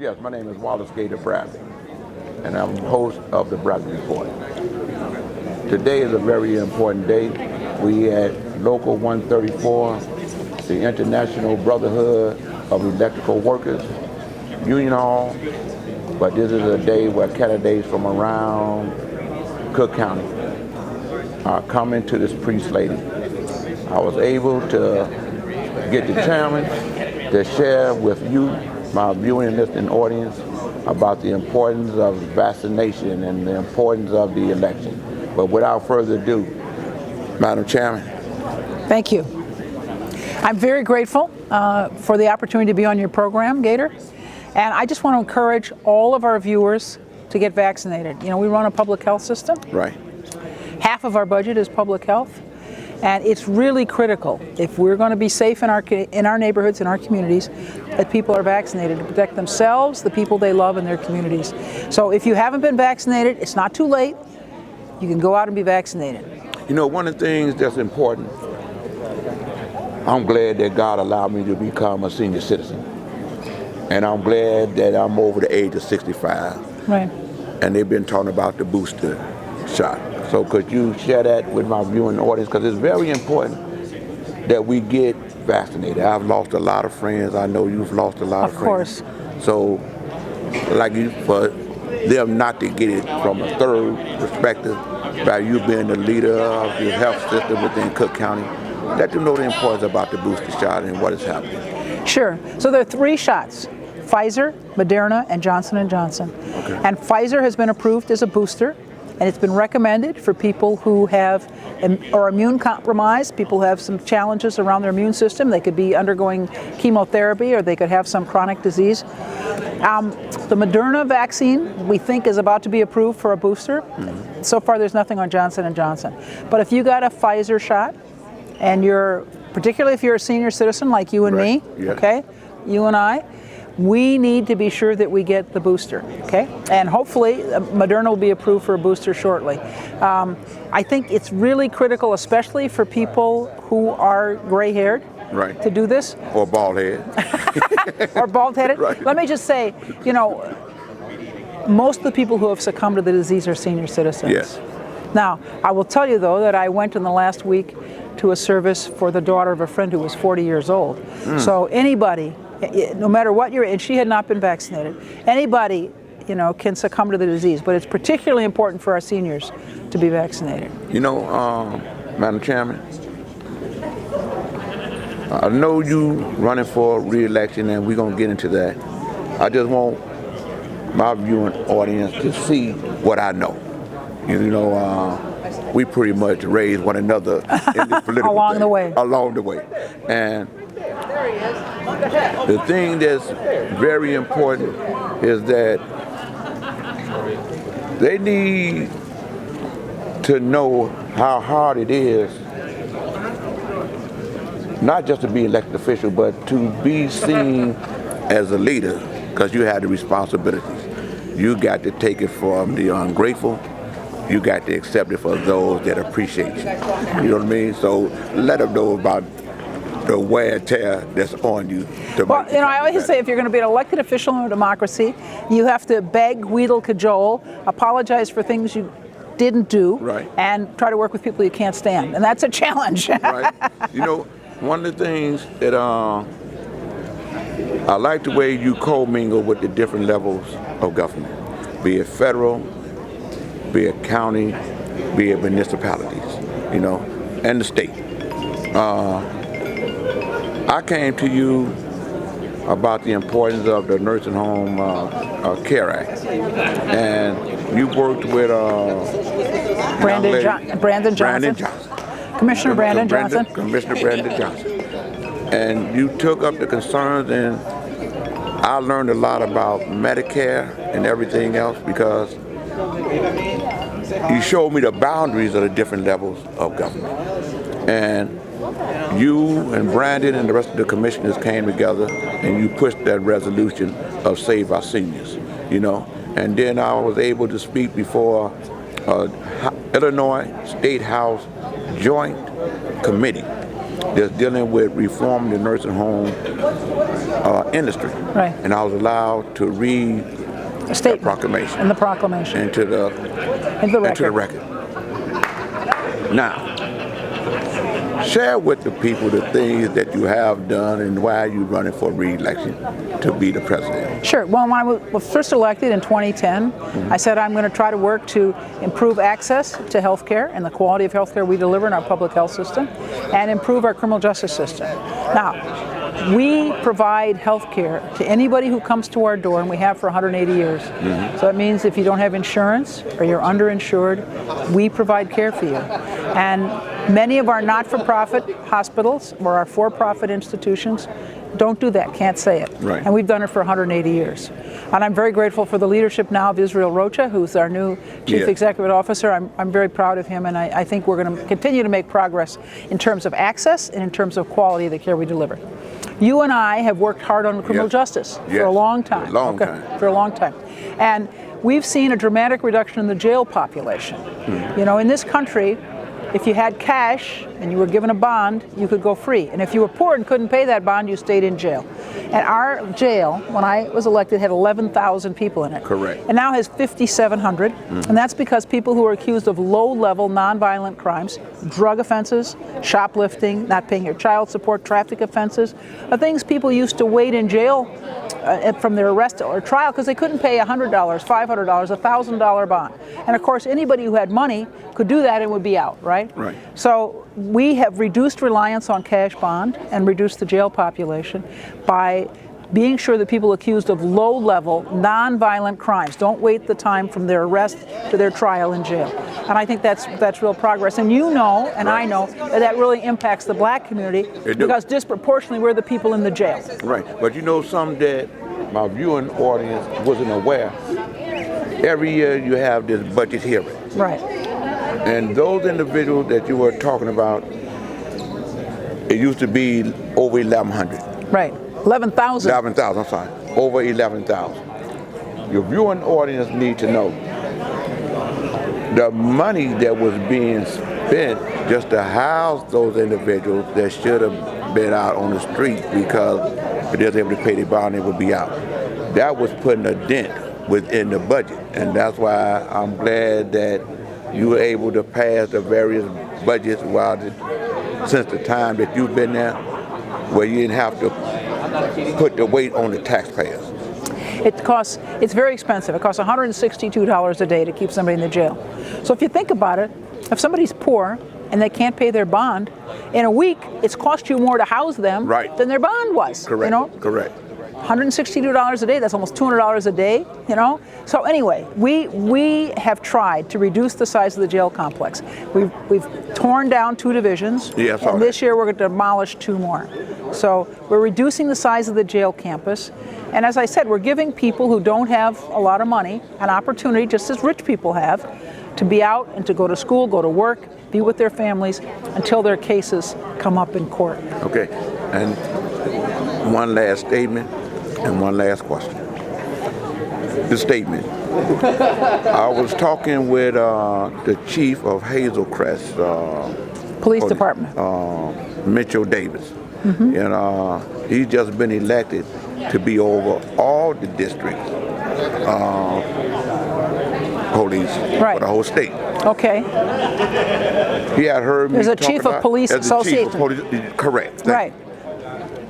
Yes, my name is Wallace Gator Bradley, and I'm host of the Bradley Report. Today is a very important day. We at Local 134, the International Brotherhood of Electrical Workers, Union Hall, but this is a day where candidates from around Cook County are coming to this pre-slating. I was able to get the chairman to share with you, my viewing and listening audience, about the importance of vaccination and the importance of the election. But without further ado, Madam Chairman. Thank you. I'm very grateful for the opportunity to be on your program, Gator. And I just want to encourage all of our viewers to get vaccinated. You know, we run a public health system. Right. Half of our budget is public health. And it's really critical, if we're going to be safe in our neighborhoods, in our communities, that people are vaccinated to protect themselves, the people they love, and their communities. So if you haven't been vaccinated, it's not too late. You can go out and be vaccinated. You know, one of the things that's important, I'm glad that God allowed me to become a senior citizen. And I'm glad that I'm over the age of 65. Right. And they've been talking about the booster shot. So could you share that with my viewing audience? Because it's very important that we get vaccinated. I've lost a lot of friends. I know you've lost a lot of friends. Of course. So, like you, for them not to get it from a third perspective, by you being the leader of the health system within Cook County, let them know the importance about the booster shot and what is happening. Sure. So there are 3 shots: Pfizer, Moderna, and Johnson & Johnson. Okay. And Pfizer has been approved as a booster. And it's been recommended for people who are immune compromised, people who have some challenges around their immune system. They could be undergoing chemotherapy, or they could have some chronic disease. The Moderna vaccine, we think, is about to be approved for a booster. Mm-hmm. So far, there's nothing on Johnson & Johnson. But if you got a Pfizer shot, and particularly if you're a senior citizen like you and me, yes. Okay, you and I, we need to be sure that we get the booster, okay? And hopefully, Moderna will be approved for a booster shortly. I think it's really critical, especially for people who are gray-haired, right, to do this. Or bald-headed. Or bald-headed. Right. Let me just say, you know, most of the people who have succumbed to the disease are senior citizens. Yes. Now, I will tell you, though, that I went in the last week to a service for the daughter of a friend who was 40 years old. So anybody, no matter what and she had not been vaccinated, anybody, you know, can succumb to the disease, but it's particularly important for our seniors to be vaccinated. You know, Madam Chairman, I know you running for re-election, and we're going to get into that. I just want my viewing audience to see what I know. You know, we pretty much raise one another in this political Along thing, the way. Along the way. And the thing that's very important is that they need to know how hard it is, not just to be elected official, but to be seen as a leader, because you have the responsibilities. You got to take it from the ungrateful. You got to accept it for those that appreciate you. You know what I mean? So let them know about the wear and tear that's on you. Well, you know, I always say if you're going to be an elected official in a democracy, you have to beg, wheedle, cajole, apologize for things you didn't do, right, and try to work with people you can't stand. And that's a challenge. Right. You know, one of the things that I like the way you co-mingle with the different levels of government, be it federal, be it county, be it municipalities, you know, and the state. I came to you about the importance of the Nursing Home Care Act, and you worked with Brandon Johnson. Commissioner Brandon Johnson. Commissioner Brandon Johnson. And you took up the concerns, and I learned a lot about Medicare and everything else, because you showed me the boundaries of the different levels of government. And you and Brandon and the rest of the commissioners came together, and you pushed that resolution of Save Our Seniors, you know. And then I was able to speak before Illinois State House Joint Committee that's dealing with reforming the nursing home industry. Right. And I was allowed to read A statement. the proclamation And the proclamation. into the record. Now, share with the people the things that you have done and why you're running for re-election to be the president. Sure. Well, when I was first elected in 2010, I said I'm going to try to work to improve access to health care and the quality of health care we deliver in our public health system, and improve our criminal justice system. Now, we provide health care to anybody who comes to our door, and we have for 180 years. So that means if you don't have insurance or you're underinsured, we provide care for you. And many of our not-for-profit hospitals or our for-profit institutions don't do that, can't say it. Right. And we've done it for 180 years. And I'm very grateful for the leadership now of Israel Rocha, who's our new Chief Executive Officer. I'm very proud of him, and I think we're going to continue to make progress in terms of access and in terms of quality of the care we deliver. You and I have worked hard on criminal justice for a long time. For a long time. And we've seen a dramatic reduction in the jail population. You know, in this country, if you had cash and you were given a bond, you could go free. And if you were poor and couldn't pay that bond, you stayed in jail. And our jail, when I was elected, had 11,000 people in it. Correct. And now has 5,700. And that's because people who are accused of low-level, nonviolent crimes, drug offenses, shoplifting, not paying your child support, traffic offenses, are things people used to wait in jail from their arrest or trial because they couldn't pay $100, $500, $1,000 bond. And of course, anybody who had money could do that and would be out, right? Right. So we have reduced reliance on cash bond and reduced the jail population by being sure that people accused of low-level, non-violent crimes don't wait the time from their arrest to their trial in jail. And I think that's real progress. And you know, and I know, that really impacts the black community because disproportionately we're the people in the jail. Right. But you know something that my viewing audience wasn't aware? Every year you have this budget hearing. Right. And those individuals that you were talking about, it used to be over 1,100. Right. 11,000. 11,000, I'm sorry. Over 11,000. Your viewing audience need to know the money that was being spent just to house those individuals that should have been out on the street because if they was able to pay their bond, they would be out. That was putting a dent within the budget. And that's why I'm glad that you were able to pass the various budgets since the time that you've been there, where you didn't have to put the weight on the taxpayers. It's very expensive. It costs $162 a day to keep somebody in the jail. So if you think about it, if somebody's poor and they can't pay their bond, in a week it's cost you more to house them than their bond was. Correct. You know? Correct. $162 a day, that's almost $200 a day, you know? So anyway, we have tried to reduce the size of the jail complex. We've torn down 2 divisions, and this year we're going to demolish 2 more. So we're reducing the size of the jail campus, and as I said, we're giving people who don't have a lot of money an opportunity, just as rich people have, to be out and to go to school, go to work, be with their families until their cases come up in court. Okay, and one last statement and one last question. The statement. I was talking with the chief of Hazelcrest Police Department, Mitchell Davis, and he's just been elected to be over all the district police for the whole state. Okay. He had heard me. There's a chief of police association. Correct. Right.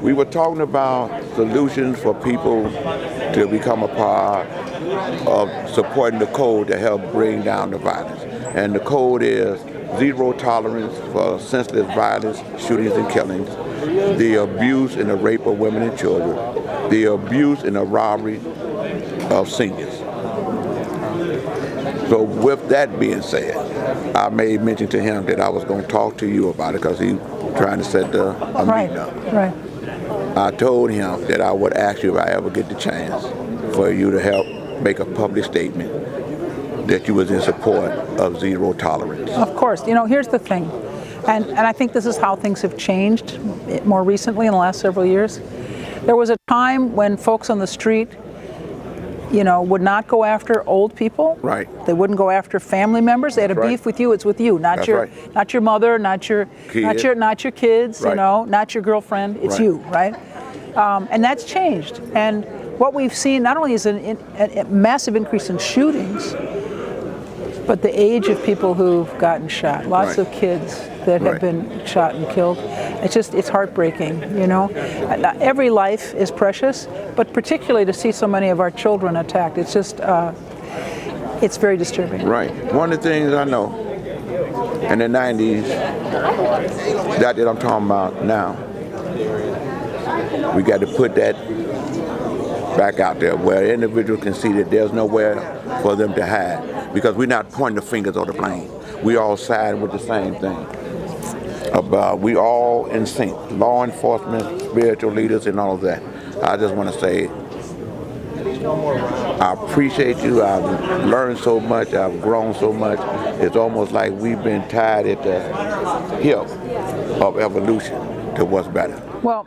We were talking about solutions for people to become a part of supporting the code to help bring down the violence. And the code is zero tolerance for senseless violence, shootings and killings, the abuse and the rape of women and children, the abuse and the robbery of seniors. So with that being said, I made mention to him that I was going to talk to you about it because he was trying to set a meeting up. Right. I told him that I would ask you if I ever get the chance for you to help make a public statement that you was in support of zero tolerance. Of course. You know, here's the thing, and I think this is how things have changed more recently in the last several years. There was a time when folks on the street would not go after old people. Right. They wouldn't go after family members. They had a Right. beef with you. It's with you, not That's your, right. not your mother, not your kids. Right. Not your girlfriend. It's Right. you, right? And that's changed. And what we've seen not only is a massive increase in shootings, but the age of people who've gotten shot. Lots Right. of kids that have Right. been shot and killed. It's heartbreaking, Every life is precious, but particularly to see so many of our children attacked, it's just, it's very disturbing. Right. One of the things I know, in the 90s, that I'm talking about now, we got to put that back out there where individuals can see that there's nowhere for them to hide, because we're not pointing the fingers or the blame. We all side with the same thing. We all in sync, law enforcement, spiritual leaders, and all of that. I just want to say, I appreciate you. I've learned so much. I've grown so much. It's almost like we've been tied at the hip of evolution to what's better. Well.